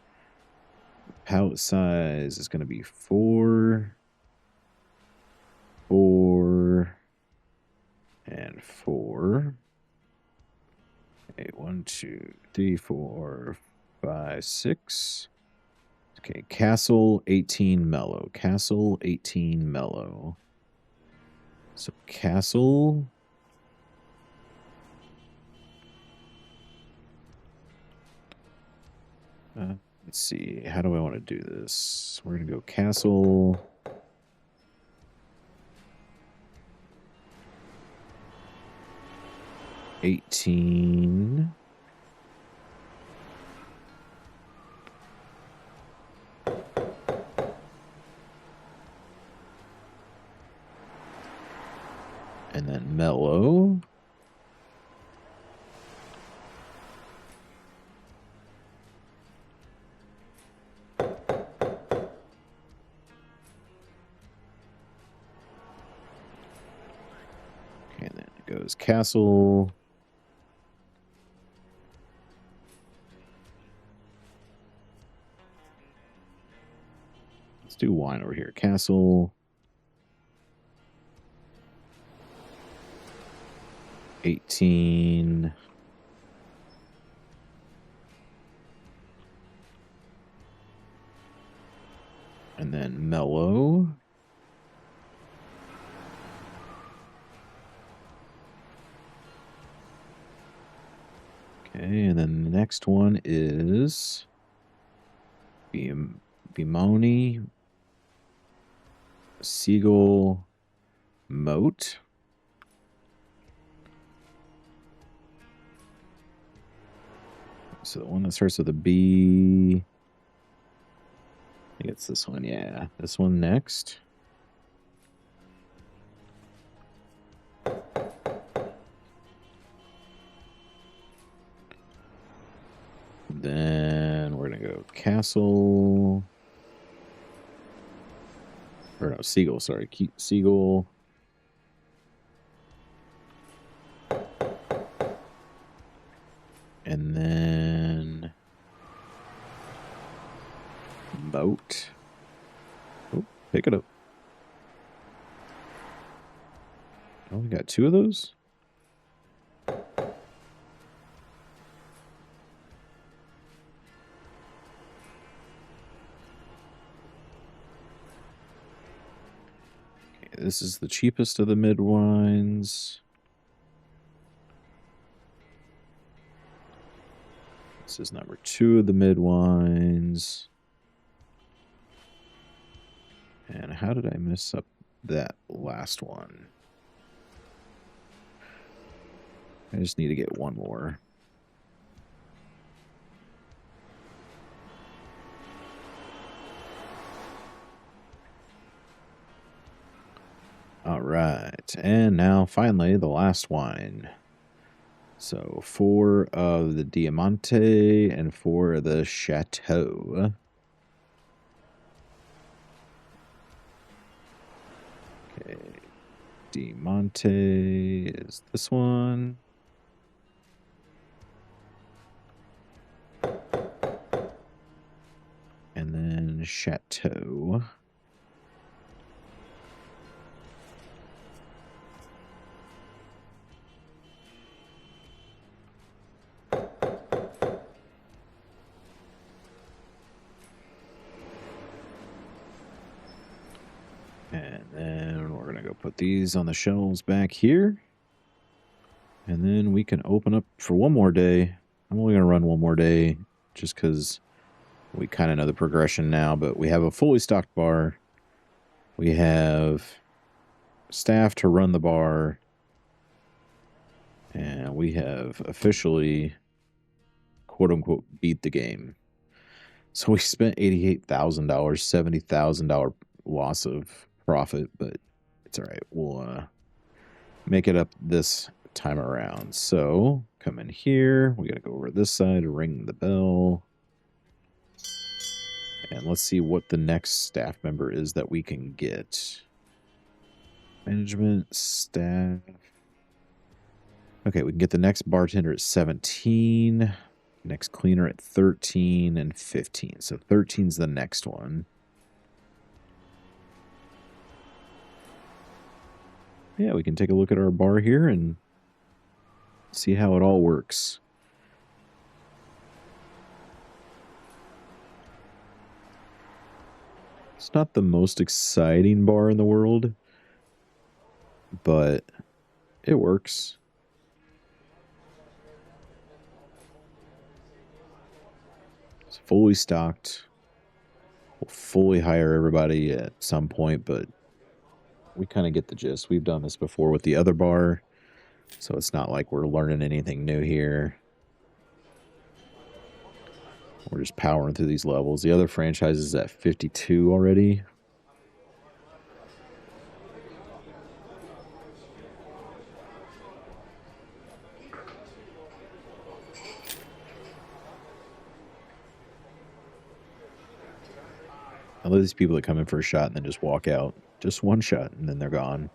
Pallet size is going to be 4, 4, And 4. Okay, 1, 2, 3, 4, 5, 6. Okay, Castle 18 mellow. Castle 18 mellow. So Castle. Let's see. How do I want to do this? We're going to go Castle. $18. And then mellow. And then it goes Castle. Let's do wine over here. Castle. 18. And then mellow. Okay, and then the next one is Bimoni Seagull Moat. So the one that starts with a B. I think it's this one, yeah. This one next. Then we're going to go Castle. Or no, Seagull, sorry. Keep Seagull. And then boat. Oh, pick it up. Oh, we got 2 of those? Okay, this is the cheapest of the mid wines. This is number 2 of the mid wines. And how did I mess up that last one? I just need to get one more. All right. And now finally the last wine. So 4 of the Diamante and 4 of the Chateau. Okay. Diamante is this one. And then Chateau. And then we're going to go put these on the shelves back here. And then we can open up for one more day. I'm only going to run one more day just because we kind of know the progression now. But we have a fully stocked bar. We have staff to run the bar. And we have officially, quote-unquote, beat the game. So we spent $88,000, $70,000 loss of profit, but it's all right. We'll make it up this time around. So come in here. We got to go over this side, ring the bell. And let's see what the next staff member is that we can get. Management, staff. Okay, we can get the next bartender at 17. Next cleaner at 13 and 15. So 13's the next one. yeah, we can take a look at our bar here and see how it all works. It's not the most exciting bar in the world, but it works. It's fully stocked. We'll fully hire everybody at some point, but we kind of get the gist. We've done this before with the other bar, so it's not like we're learning anything new here. We're just powering through these levels. The other franchise is at 52 already. I love these people that come in for a shot and then just walk out. Just one shot and then they're gone.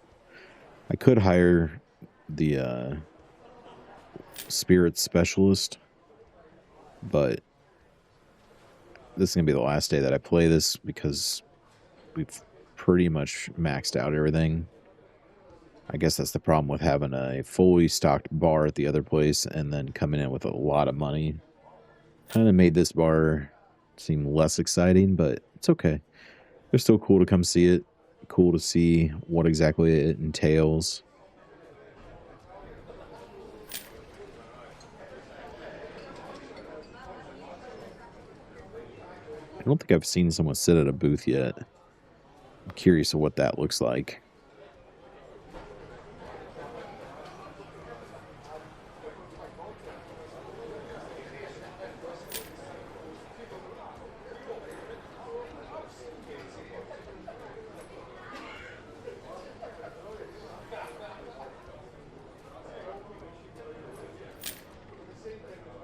I could hire the spirit specialist, but this is going to be the last day that I play this because we've pretty much maxed out everything. I guess that's the problem with having a fully stocked bar at the other place and then coming in with a lot of money. Kind of made this bar seem less exciting, but it's okay. It's still cool to come see it. Cool to see what exactly it entails. I don't think I've seen someone sit at a booth yet. I'm curious of what that looks like.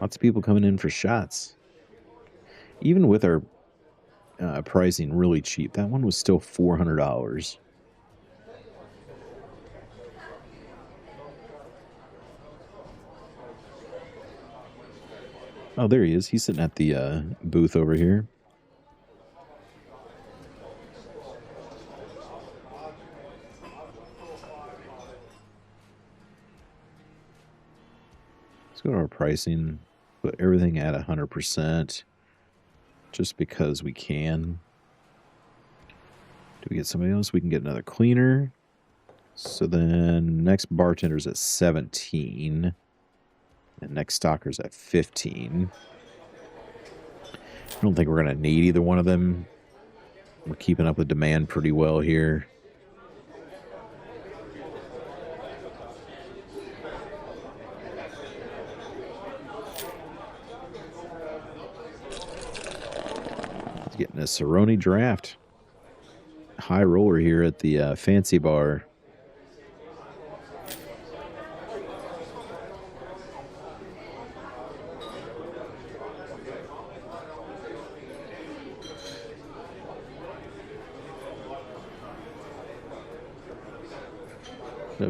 Lots of people coming in for shots. Even with our pricing really cheap, that one was still $400. Oh, there he is. He's sitting at the booth over here. Let's go to our pricing. Put everything at 100%. Just because we can. Do we get somebody else? We can get another cleaner. So then next bartender's at 17. And next stocker's at 15. I don't think we're going to need either one of them. We're keeping up with demand pretty well here. Getting a Cerrone draft. High roller here at the fancy bar.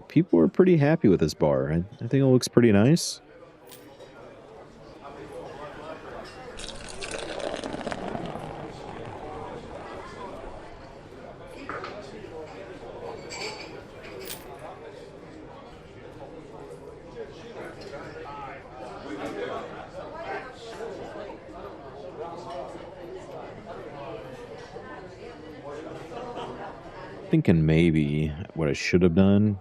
People are pretty happy with this bar. I think it looks pretty nice. Thinking maybe what I should have done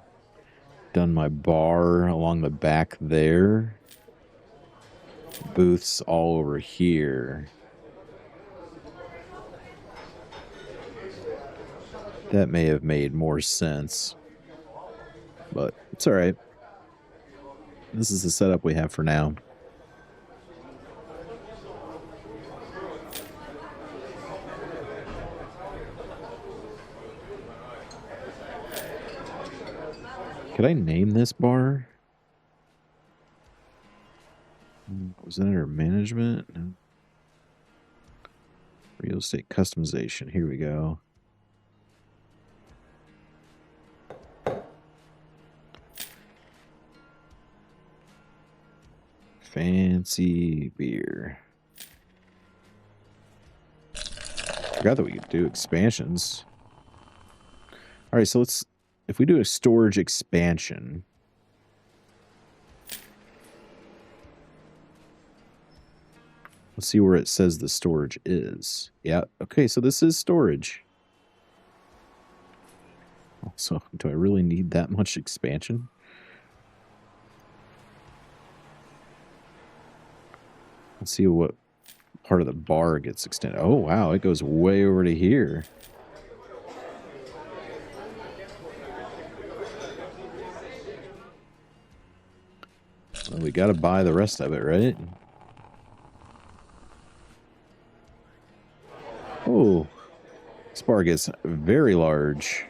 my bar along the back there, booths all over here. That may have made more sense, but it's all right. This is the setup we have for now. Could I name this bar? Was that under management? No. Real estate customization. Here we go. Fancy beer. Forgot that we could do expansions. All right, so let's if we do a storage expansion, let's see where it says the storage is. Yeah, okay, so this is storage. So, do I really need that much expansion? Let's see what part of the bar gets extended. Oh, wow, it goes way over to here. Well, we got to buy the rest of it, right? Oh, this bar gets very large.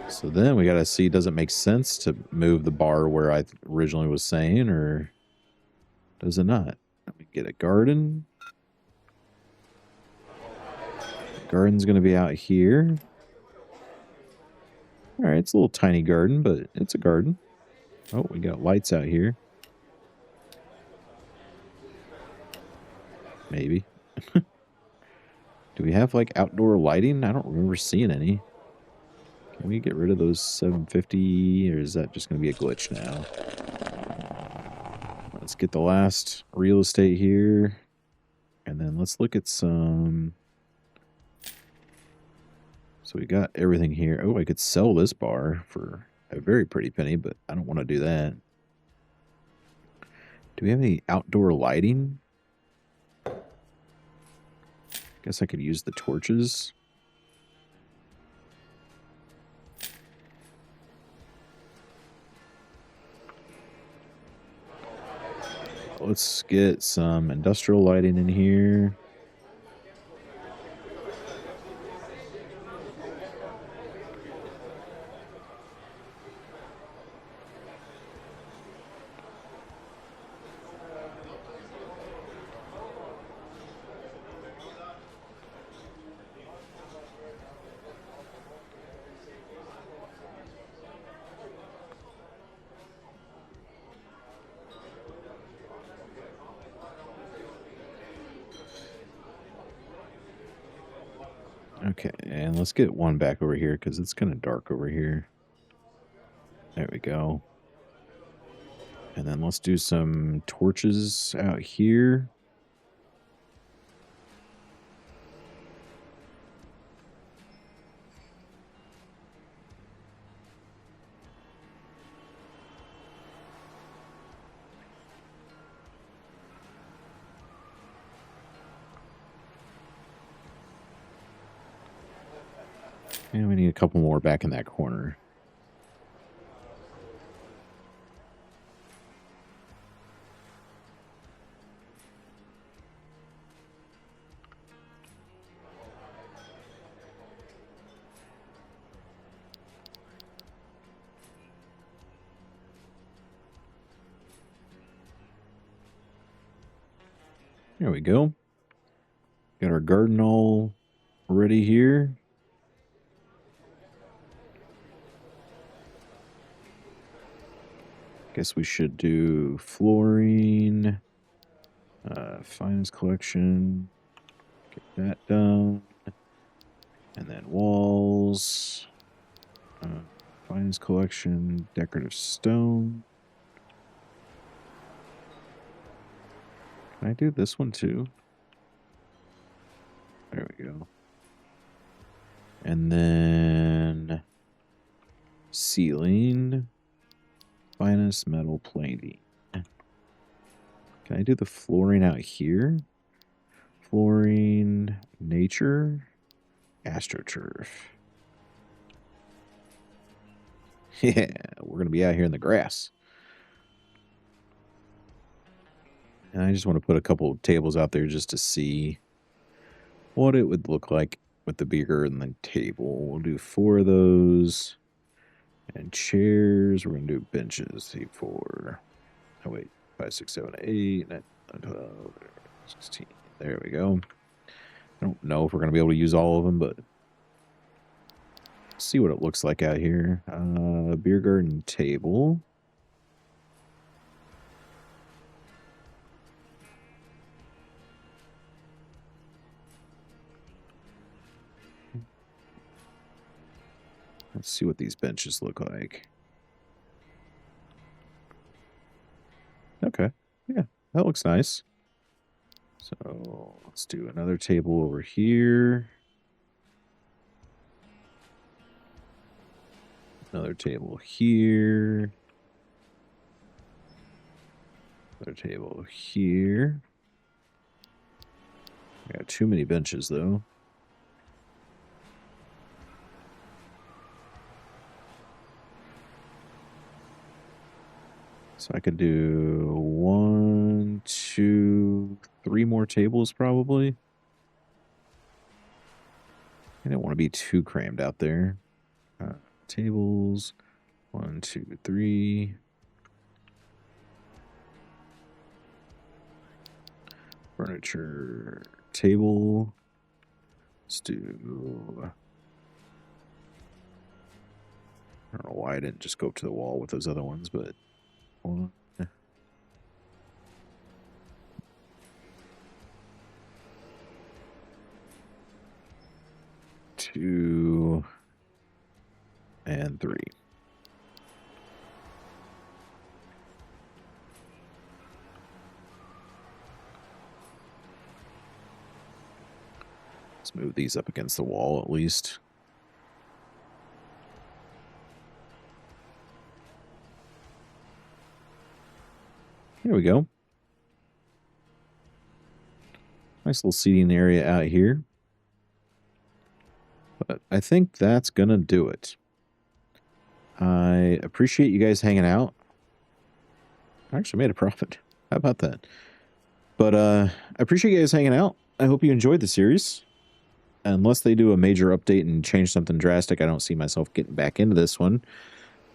So then we got to see, does it make sense to move the bar where I originally was saying, or does it not? Let me get a garden. The garden's going to be out here. All right, it's a little tiny garden, but it's a garden. Oh, we got lights out here. Maybe. Do we have, like, outdoor lighting? I don't remember seeing any. Can we get rid of those 750, or is that just going to be a glitch now? Let's get the last real estate here. And then let's look at some... So we got everything here. Oh, I could sell this bar for a very pretty penny, but I don't want to do that. Do we have any outdoor lighting? Guess I could use the torches. Let's get some industrial lighting in here. Okay, and let's get one back over here because it's kind of dark over here. There we go. And then let's do some torches out here. And we need a couple more back in that corner. There we go. Got our garden all ready here. Guess we should do flooring, finance collection, get that done, and then walls, finance collection, decorative stone. Can I do this one too? There we go. And then ceiling, finest metal plating. Can I do the flooring out here? Flooring, nature, astroturf. Yeah, we're going to be out here in the grass. And I just want to put a couple of tables out there just to see what it would look like with the beer and the table. We'll do 4 of those. And chairs, we're going to do benches. See, 4. Oh, wait. 5, 6, 7, 8, 9, 12, 16. There we go. I don't know if we're going to be able to use all of them, but let's see what it looks like out here. Beer garden table. Let's see what these benches look like. Okay. Yeah, that looks nice. So let's do another table over here. Another table here. Another table here. I got too many benches, though. So I could do 1, 2, 3 more tables, probably. I don't want to be too crammed out there. Tables. 1, 2, 3. Furniture. Table. Let's do... I don't know why I didn't just go up to the wall with those other ones, but... 1, 2, and 3. Let's move these up against the wall at least. Here we go. Nice little seating area out here. But I think that's going to do it. I appreciate you guys hanging out. I actually made a profit. How about that? But I appreciate you guys hanging out. I hope you enjoyed the series. Unless they do a major update and change something drastic, I don't see myself getting back into this one.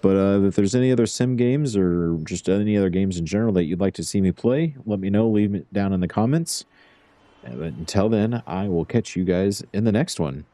But if there's any other sim games or just any other games in general that you'd like to see me play, let me know. Leave it down in the comments. But until then, I will catch you guys in the next one.